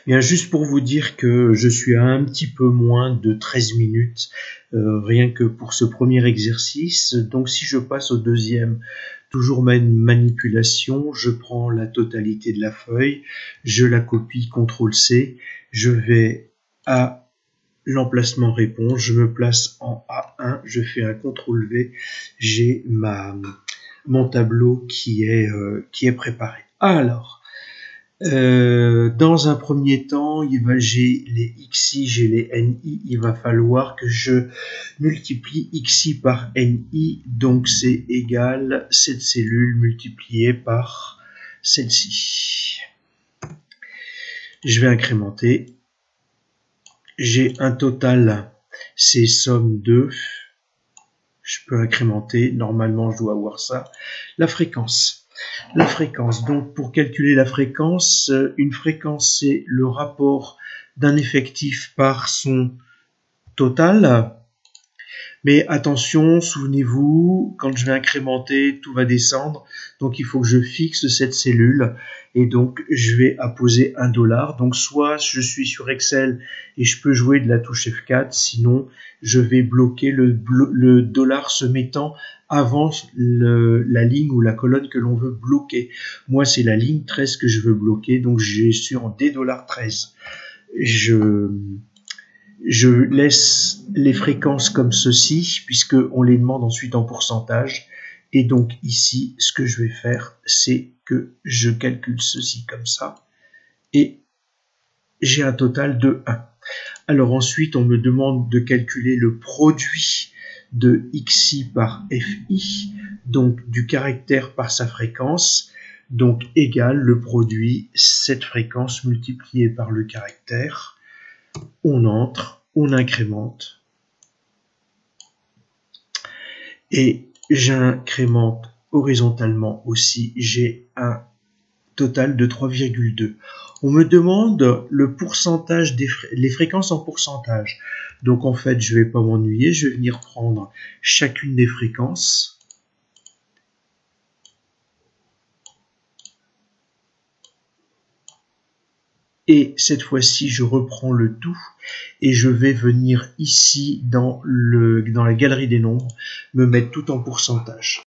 Bien, juste pour vous dire que je suis à un petit peu moins de 13 minutes, rien que pour ce premier exercice. Donc si je passe au deuxième, toujours une manipulation, je prends la totalité de la feuille, je la copie, CTRL-C, je vais à l'emplacement réponse, je me place en A1, je fais un CTRL-V, j'ai mon tableau qui est préparé. Alors, dans un premier temps, j'ai les XI, j'ai les NI, il va falloir que je multiplie XI par NI, donc c'est égal cette cellule multipliée par celle-ci. Je vais incrémenter. J'ai un total, c'est somme 2. Je peux incrémenter, normalement je dois avoir ça. La fréquence. La fréquence, donc pour calculer la fréquence, une fréquence c'est le rapport d'un effectif par son total. Mais attention, souvenez-vous, quand je vais incrémenter, tout va descendre. Donc il faut que je fixe cette cellule et donc je vais apposer $. Donc soit je suis sur Excel et je peux jouer de la touche F4, sinon je vais bloquer le dollar se mettant avant la ligne ou la colonne que l'on veut bloquer. Moi c'est la ligne 13 que je veux bloquer, donc je suis en D$13. Je laisse les fréquences comme ceci, puisqu'on les demande ensuite en pourcentage. Et donc ici, ce que je vais faire, c'est que je calcule ceci comme ça. Et j'ai un total de 1. Alors ensuite, on me demande de calculer le produit de XI par FI, donc du caractère par sa fréquence. Donc égal le produit, cette fréquence multipliée par le caractère. On entre, on incrémente et j'incrémente horizontalement aussi, j'ai un total de 3,2. On me demande le pourcentage les fréquences en pourcentage. Donc en fait, je ne vais pas m'ennuyer, je vais venir prendre chacune des fréquences. Et cette fois-ci, je reprends le tout et je vais venir ici dans la galerie des nombres, me mettre tout en pourcentage.